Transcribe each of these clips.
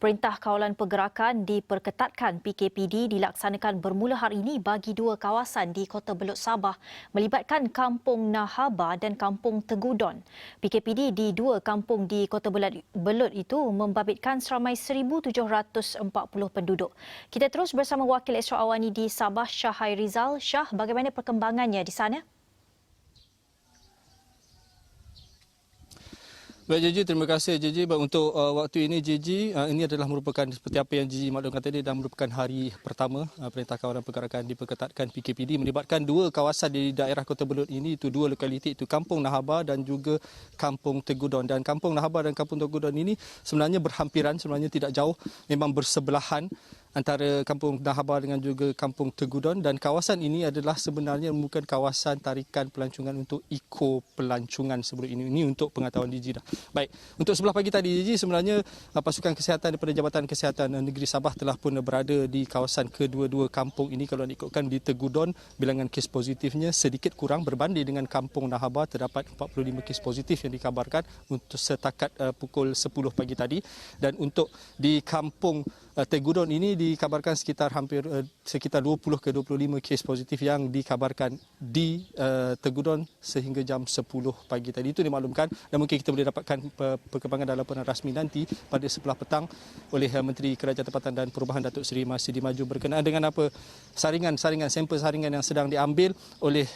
Perintah Kawalan Pergerakan diperketatkan PKPD dilaksanakan bermula hari ini bagi dua kawasan di Kota Belud, Sabah melibatkan Kampung Nahaba dan Kampung Tegudon. PKPD di dua kampung di Kota Belud itu membabitkan seramai 1,740 penduduk. Kita terus bersama Wakil Esra Awani di Sabah, Shah Hairizal. Shah, bagaimana perkembangannya di sana? Baik JJ, terima kasih JJ. Untuk waktu ini JJ, ini adalah merupakan seperti apa yang JJ maklumkan tadi dan merupakan hari pertama Perintah Kawalan Pergerakan diperketatkan PKPD melibatkan dua kawasan di daerah Kota Belud ini, itu dua lokaliti, itu Kampung Nahaba dan juga Kampung Tegudon. Dan Kampung Nahaba dan Kampung Tegudon ini sebenarnya berhampiran, sebenarnya tidak jauh, memang bersebelahan antara Kampung Nahaba dengan juga Kampung Tegudon, dan kawasan ini adalah sebenarnya bukan kawasan tarikan pelancongan untuk eko pelancongan sebelum ini. Ini untuk pengetahuan DG dah. Baik, untuk sebelah pagi tadi DG, sebenarnya pasukan kesihatan daripada Jabatan Kesihatan Negeri Sabah telah pun berada di kawasan kedua-dua kampung ini. Kalau diikutkan di Tegudon, bilangan kes positifnya sedikit kurang berbanding dengan Kampung Nahaba, terdapat 45 kes positif yang dikabarkan untuk setakat pukul 10 pagi tadi. Dan untuk di Kampung Tegudon ini dikabarkan sekitar 20 ke 25 kes positif yang dikabarkan di Tegudon sehingga jam 10 pagi tadi. Itu dimaklumkan, dan mungkin kita boleh dapatkan perkembangan dalam laporan rasmi nanti pada sebelah petang oleh Menteri Kerajaan Tempatan dan Perubahan Datuk Seri Masidi Maju berkenaan dengan apa saringan sampel saringan yang sedang diambil oleh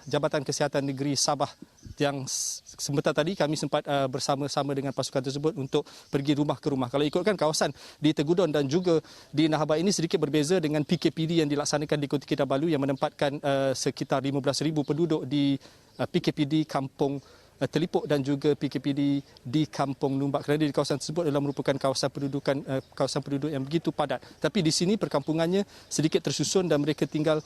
Jabatan Kesihatan Negeri Sabah, yang sebentar tadi kami sempat bersama-sama dengan pasukan tersebut untuk pergi rumah ke rumah. Kalau ikutkan kawasan di Tegudon dan juga di Nahaba ini sedikit berbeza dengan PKPD yang dilaksanakan di Kota Kinabalu yang menempatkan sekitar 15,000 penduduk di PKPD Kampung Telipuk dan juga PKPD di Kampung Numbak, kerana di kawasan tersebut adalah merupakan kawasan penduduk yang begitu padat. Tapi di sini perkampungannya sedikit tersusun dan mereka tinggal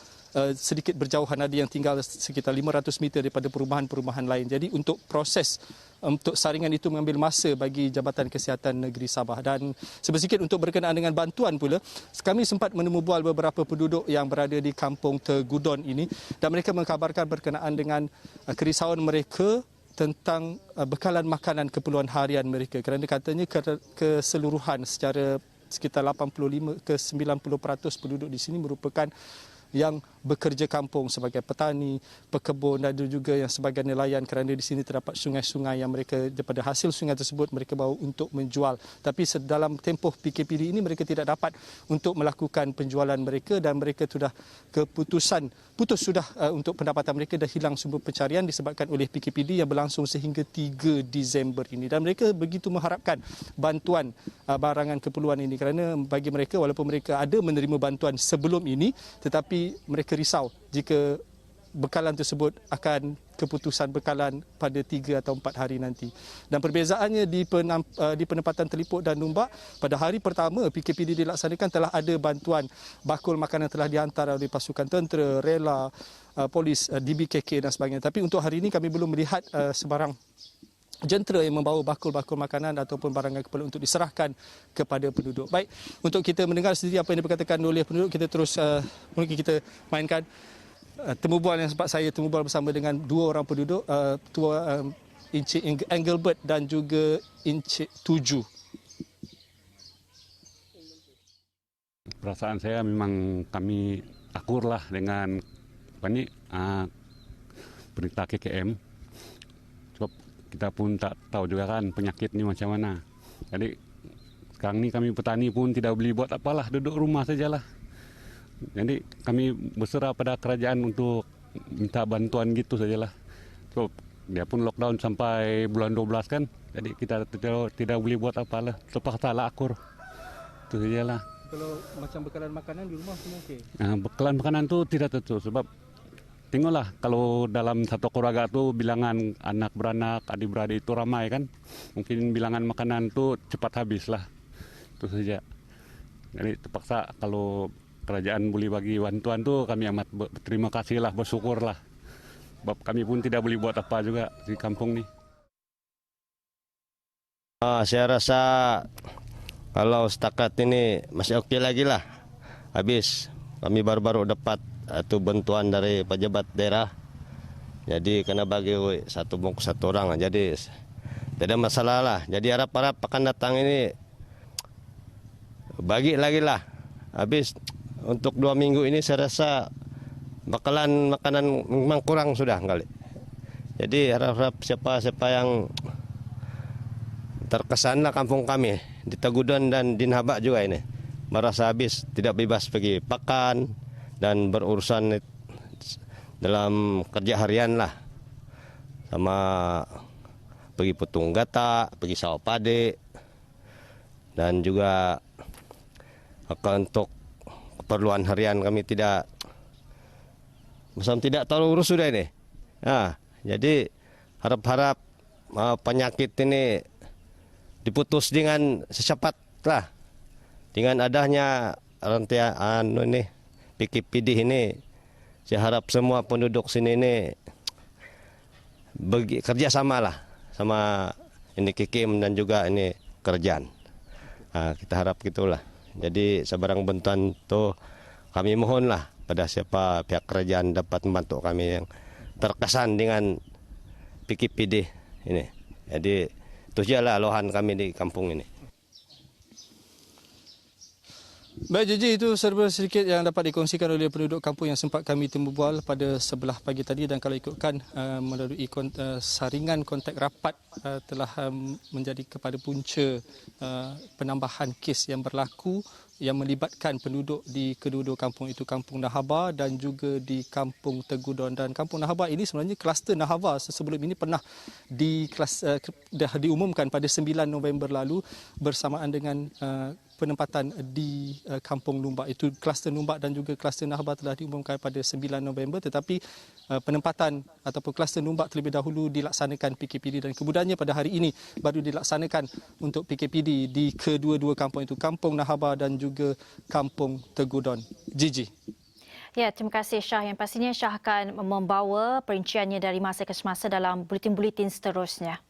sedikit berjauhan, ada yang tinggal sekitar 500 meter daripada perumahan-perumahan lain. Jadi untuk proses untuk saringan itu mengambil masa bagi Jabatan Kesihatan Negeri Sabah. Dan sedikit untuk berkenaan dengan bantuan pula, kami sempat menemubual beberapa penduduk yang berada di Kampung Tegudon ini, dan mereka mengkabarkan berkenaan dengan kerisauan mereka tentang bekalan makanan keperluan harian mereka, kerana katanya keseluruhan secara sekitar 85 ke 90% penduduk di sini merupakan yang bekerja kampung sebagai petani, pekebun dan juga yang sebagai nelayan, kerana di sini terdapat sungai-sungai yang mereka daripada hasil sungai tersebut mereka bawa untuk menjual. Tapi dalam tempoh PKPD ini mereka tidak dapat untuk melakukan penjualan mereka, dan mereka sudah putus sudah untuk pendapatan mereka, dah hilang sumber pencarian disebabkan oleh PKPD yang berlangsung sehingga 3 Disember ini. Dan mereka begitu mengharapkan bantuan barangan keperluan ini, kerana bagi mereka walaupun mereka ada menerima bantuan sebelum ini, tetapi mereka risau jika bekalan tersebut akan keputusan bekalan pada 3 atau 4 hari nanti. Dan perbezaannya di penempatan Telipuk dan Numbak, pada hari pertama PKPD dilaksanakan telah ada bantuan bakul makanan telah dihantar oleh pasukan tentera, rela, polis, DBKK dan sebagainya. Tapi untuk hari ini kami belum melihat sebarang jentera yang membawa bakul-bakul makanan ataupun barangan keperluan untuk diserahkan kepada penduduk. Baik, untuk kita mendengar sendiri apa yang diperkatakan oleh penduduk, kita terus mungkin kita mainkan temubual yang sempat saya temubual bersama dengan dua orang penduduk, Encik Engelbert dan juga Encik Tuju. Perasaan saya memang kami akur lah dengan perintah KKM. Sebab kita pun tak tahu juga kan penyakit ni macam mana. Jadi sekarang ni kami petani pun tidak boleh buat apalah, duduk rumah sajalah. Jadi kami berserah pada kerajaan untuk minta bantuan gitu sajalah. So, dia pun lockdown sampai bulan 12 kan. Jadi kita tidak boleh buat apalah. Terpaksa lah akur. Itu sajalah. Kalau macam bekalan makanan di rumah semua okey? Bekalan makanan tu tidak tentu sebab tengoklah kalau dalam satu keluarga tu bilangan anak beranak, adik-beradik itu ramai kan. Mungkin bilangan makanan tu cepat habis lah. Itu saja. Jadi terpaksa kalau kerajaan boleh bagi bantuan tu kami amat berterima kasih lah, bersyukur lah. Sebab kami pun tidak boleh buat apa juga di kampung ni. Saya rasa kalau setakat ini masih okey lagi lah. Habis kami baru-baru dapat itu bantuan dari pejabat daerah. Jadi kena bagi satu bungkus satu orang. Jadi tidak masalah lah. Jadi harap-harap akan datang ini bagi lagi lah. Habis untuk 2 minggu ini saya rasa bakalan makanan memang kurang sudah kali. Jadi harap-harap siapa-siapa yang terkesanlah kampung kami di Tagudon dan di Nahaba juga ini merasa habis, tidak bebas pergi pakan dan berurusan dalam kerja harian lah, sama pergi petung gata, pergi sawah pade, dan juga untuk keperluan harian kami tidak terlalu urus sudah ini. Nah, jadi harap-harap penyakit ini diputus dengan secepat lah. Dengan adanya rantian ini PKPD ini, saya harap semua penduduk sini ini kerja sama lah sama ini Kikim dan juga ini kerjaan. Nah, kita harap gitulah. Jadi sebarang bantuan tu kami mohonlah pada siapa pihak kerajaan dapat membantu kami yang terkesan dengan PKPD ini. Jadi itu sajalah lohan kami di kampung ini. Baik, Jiji, itu serba sedikit yang dapat dikongsikan oleh penduduk kampung yang sempat kami temu bual pada sebelah pagi tadi, dan kalau ikutkan melalui saringan kontak rapat telah menjadi kepada punca penambahan kes yang berlaku yang melibatkan penduduk di kedua-dua kampung itu, Kampung Nahaba dan juga di Kampung Tegudon. Dan Kampung Nahaba ini sebenarnya kluster Nahaba sebelum ini pernah dah diumumkan pada 9 November lalu bersamaan dengan penempatan di Kampung Lumbak. Itu kluster Lumbak dan juga kluster Nahaba telah diumumkan pada 9 November, tetapi penempatan ataupun kluster Lumbak terlebih dahulu dilaksanakan PKPD, dan kemudiannya pada hari ini baru dilaksanakan untuk PKPD di kedua-dua kampung itu, Kampung Nahaba dan juga Kampung Tegudon. Gigi. Ya, terima kasih Syah. Yang pastinya Syah akan membawa perinciannya dari masa ke semasa dalam buletin-buletin seterusnya.